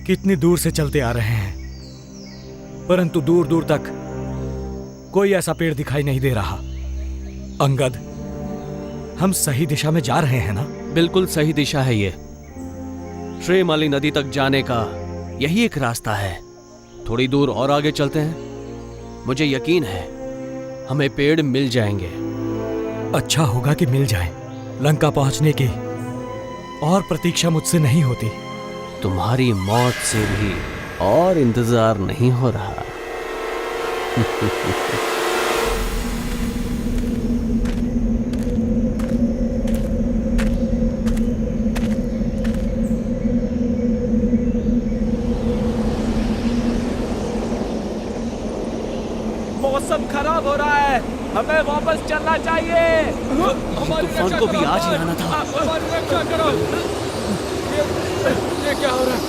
कितनी दूर से चलते आ रहे हैं, परंतु दूर दूर तक कोई ऐसा पेड़ दिखाई नहीं दे रहा। अंगद, हम सही दिशा में जा रहे हैं ना? बिल्कुल सही दिशा है ये। श्रीमाली नदी तक जाने का यही एक रास्ता है। थोड़ी दूर और आगे चलते हैं। मुझे यकीन है हमें पेड़ मिल जाएंगे। अच्छा होगा कि मिल जाए। लंका पहुंचने की और प्रतीक्षा मुझसे नहीं होती। तुम्हारी मौत से भी और इंतजार नहीं हो रहा। मौसम खराब हो रहा है, हमें वापस चलना चाहिए। तूफान को भी आज ही आना था। हमारी रक्षा करो। ये क्या हो रहा है?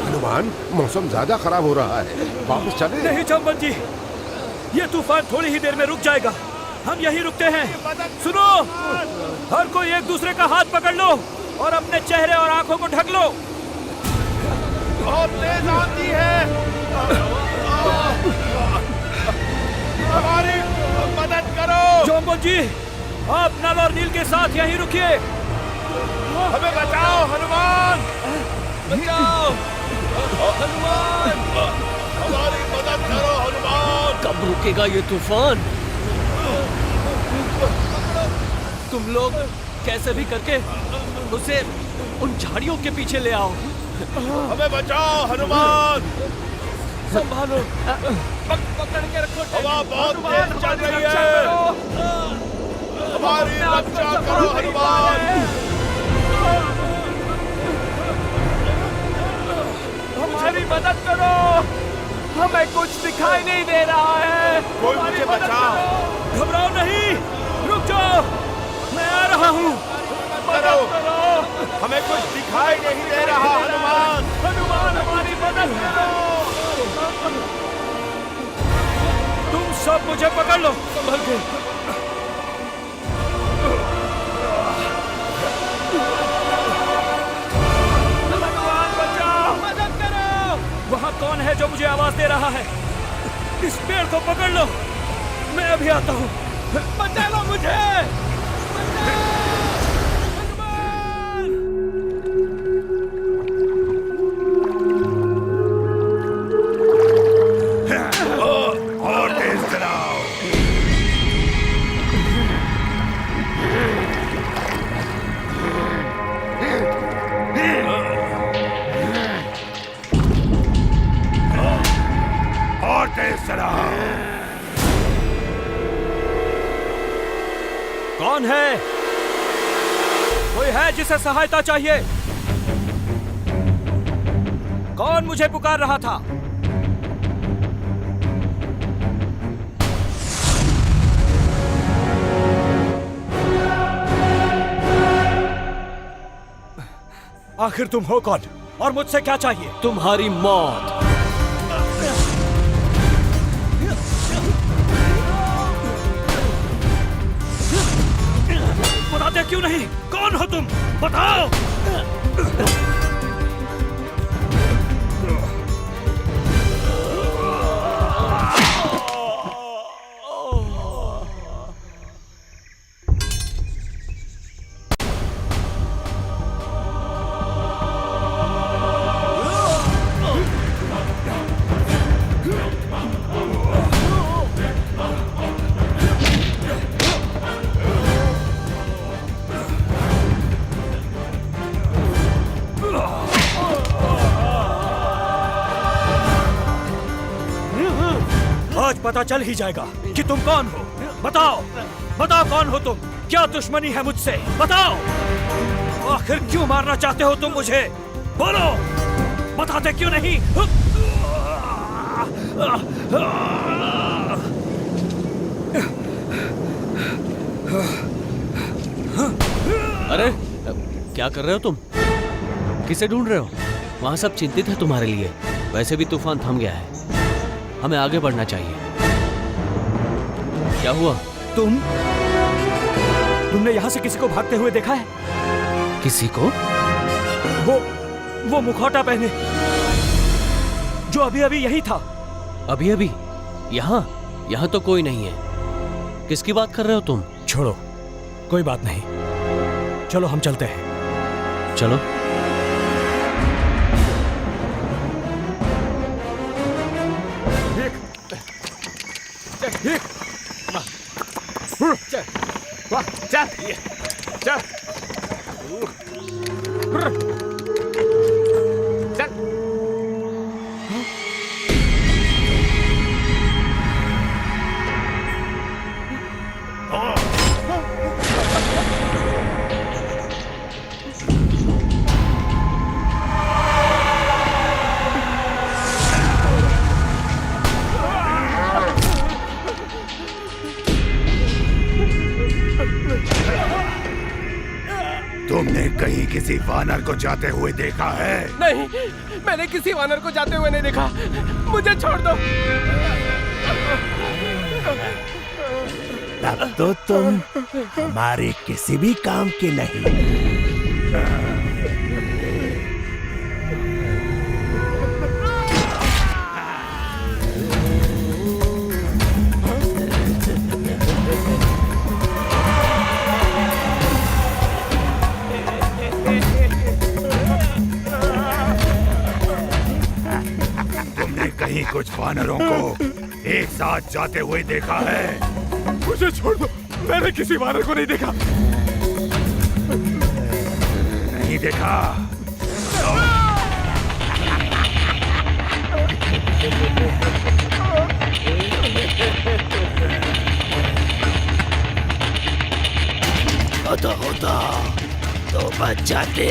हनुमान, मौसम ज्यादा खराब हो रहा है, वापस चले। नहीं चंबल जी, ये तूफान थोड़ी ही देर में रुक जाएगा। हम यहीं रुकते हैं। सुनो, हर कोई एक दूसरे का हाथ पकड़ लो और अपने चेहरे और आंखों को ढक लो। बहुत तेज आंधी है, हमारी मदद करो। चंबल जी, आप नल और नील के साथ यहीं रुकिए। हमें बचाओ हनुमान, बचाओ हनुमान, हमारी मदद करो हनुमान। कब रुकेगा ये तूफान? तुम लोग कैसे भी करके उसे उन झाड़ियों के पीछे ले आओ। हमें बचाओ हनुमान। संभालो, पकड़ के रखो। हवा बहुत तेज चल रही है, हमारी रक्षा करो हनुमान। हमारी मदद करो, हमें कुछ दिखाई नहीं दे रहा है। कोई मुझे बचाओ। घबराओ नहीं, रुक जाओ, मैं आ रहा हूँ। करो, हमें कुछ दिखाई नहीं दे रहा हनुमान। हनुमान, हमारी मदद करो। तुम सब मुझे पकड़ लो। संभल के। हनुमान बचाओ, मदद करो। वहाँ कौन है जो मुझे आवाज दे रहा है? इस पेड़ को पकड़ लो, मैं अभी आता हूँ। बचा लो मुझे। और तेज चलाओ। और तेज चलाओ। कौन है? कोई है जिसे सहायता चाहिए? कौन मुझे पुकार रहा था? आखिर तुम हो कौन और मुझसे क्या चाहिए? तुम्हारी मौत। बताते क्यों नहीं? कौन हो तुम? बताओ। आज पता चल ही जाएगा कि तुम कौन हो। बताओ, बताओ कौन हो तुम? क्या दुश्मनी है मुझसे? बताओ, आखिर क्यों मारना चाहते हो तुम मुझे? बोलो, बताते क्यों नहीं? अरे क्या कर रहे हो तुम? किसे ढूंढ रहे हो? वहां सब चिंतित है तुम्हारे लिए। वैसे भी तूफान थम गया है, हमें आगे बढ़ना चाहिए। क्या हुआ? तुमने यहाँ से किसी को भागते हुए देखा है? किसी को? वो मुखौटा पहने जो अभी अभी यही था। अभी अभी यहाँ तो कोई नहीं है। किसकी बात कर रहे हो तुम? छोड़ो, कोई बात नहीं, चलो हम चलते हैं। चलो। तुमने कहीं किसी वानर को जाते हुए देखा है? नहीं, मैंने किसी वानर को जाते हुए नहीं देखा। मुझे छोड़ दो। तब तो तुम हमारे किसी भी काम के नहीं। कहीं कुछ वानरों को एक साथ जाते हुए देखा है? मुझे छोड़ दो, मैंने किसी वानर को नहीं देखा। नहीं देखा? होता तो बच जाते।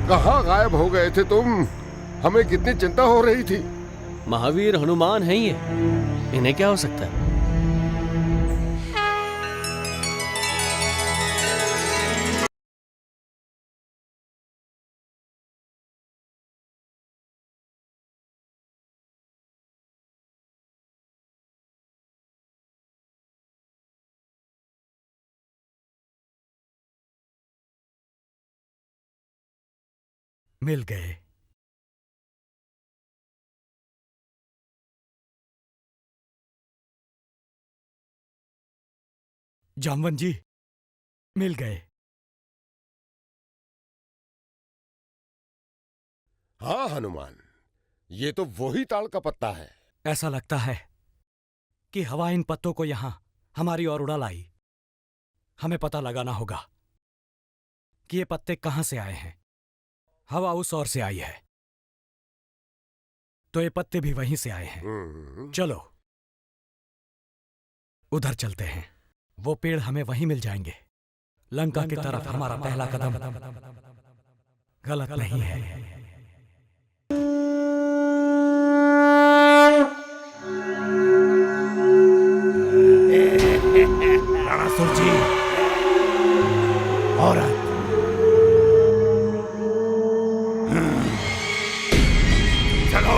कहाँ गायब हो गए थे तुम? हमें कितनी चिंता हो रही थी। महावीर हनुमान है ये, इन्हें क्या हो सकता है? मिल गए। जामवन जी, मिल गए। हाँ हनुमान, ये तो वही ताड़ का पत्ता है। ऐसा लगता है कि हवा इन पत्तों को यहां हमारी ओर उड़ा लाई। हमें पता लगाना होगा कि ये पत्ते कहां से आए हैं। हवा उस ओर से आई है तो ये पत्ते भी वहीं से आए हैं। चलो उधर चलते हैं, वो पेड़ हमें वहीं मिल जाएंगे। लंका की तरफ हमारा पहला कदम गलत नहीं है। राणासुर जी, औरत, चलो।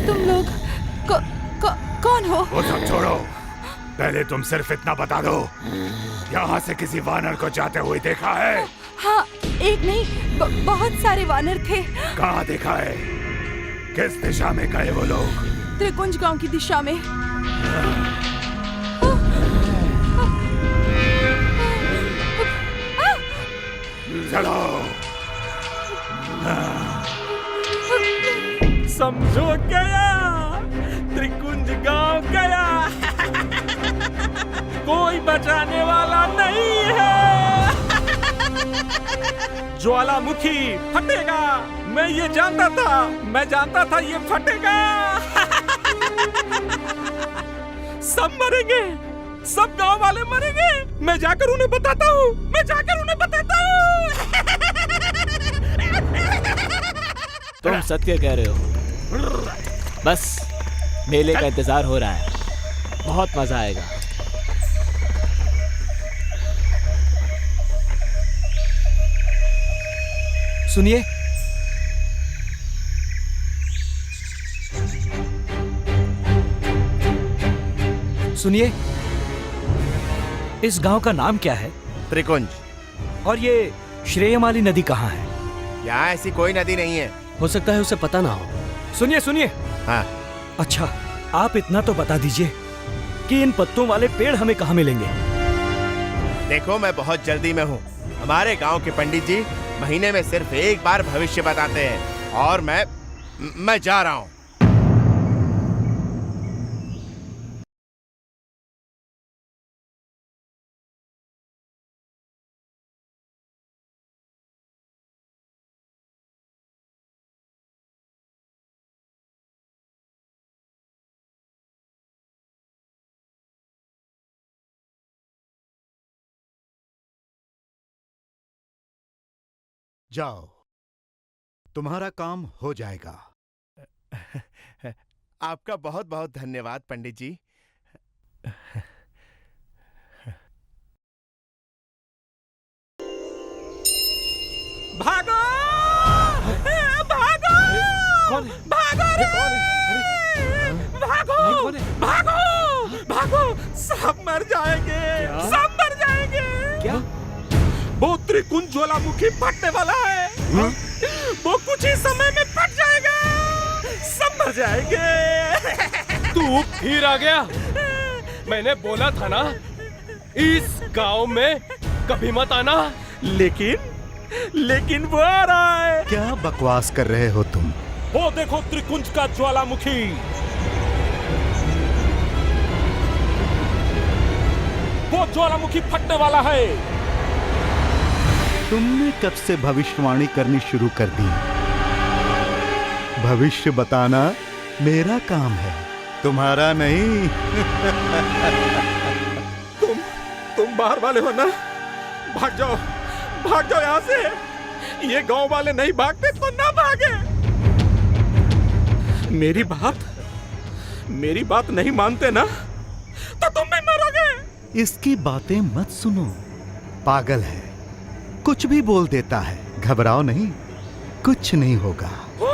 तुम लोग कौन हो? वो सब छोड़ो, पहले तुम सिर्फ इतना बता दो, यहाँ से किसी वानर को जाते हुए देखा है? हाँ, एक नहीं बहुत सारे वानर थे। कहाँ देखा है? किस दिशा में गए वो लोग? त्रिकुंज गांव की दिशा में। चलो। समझो गया, त्रिकुंज गांव गया। कोई बचाने वाला नहीं है। ज्वालामुखी फटेगा, मैं ये जानता था, मैं जानता था ये फटेगा। सब मरेंगे, सब गांव वाले मरेंगे। मैं जाकर उन्हें बताता हूँ, मैं जाकर उन्हें बताता हूँ। तुम सत्य कह रहे हो। बस मेले का इंतजार हो रहा है, बहुत मजा आएगा। सुनिए, सुनिए, इस गांव का नाम क्या है? त्रिकुंज। और ये श्रेयमाली नदी कहाँ है? यहाँ ऐसी कोई नदी नहीं है। हो सकता है उसे पता ना हो। सुनिए सुनिए। हाँ। अच्छा, आप इतना तो बता दीजिए कि इन पत्तों वाले पेड़ हमें कहाँ मिलेंगे? देखो, मैं बहुत जल्दी में हूँ। हमारे गांव के पंडित जी महीने में सिर्फ एक बार भविष्य बताते हैं और मैं जा रहा हूँ। जाओ, तुम्हारा काम हो जाएगा। आपका बहुत बहुत धन्यवाद पंडित जी। भागो! भागो! कौन है? भागो रे! कौन है? भागो! भागो! भागो! सब मर जाएंगे। सब मर जाएंगे। क्या? वो त्रिकुंज ज्वालामुखी फटने वाला है। वो कुछ ही समय में फट जाएगा। सब मर जाएंगे। तू फिर आ गया? मैंने बोला था ना, इस गांव में कभी मत आना। लेकिन वो आ रहा है। क्या बकवास कर रहे हो तुम? वो देखो त्रिकुंज का ज्वालामुखी। वो ज्वालामुखी फटने वाला है। तुमने कब से भविष्यवाणी करनी शुरू कर दी? भविष्य बताना मेरा काम है, तुम्हारा नहीं। तुम बाहर वाले हो ना? भाग जाओ यहाँ से। ये गांव वाले नहीं भागते तो ना भागे। मेरी बात नहीं मानते ना तो तुम भी मरोगे। इसकी बातें मत सुनो, पागल है, कुछ भी बोल देता है। घबराओ नहीं, कुछ नहीं होगा। हो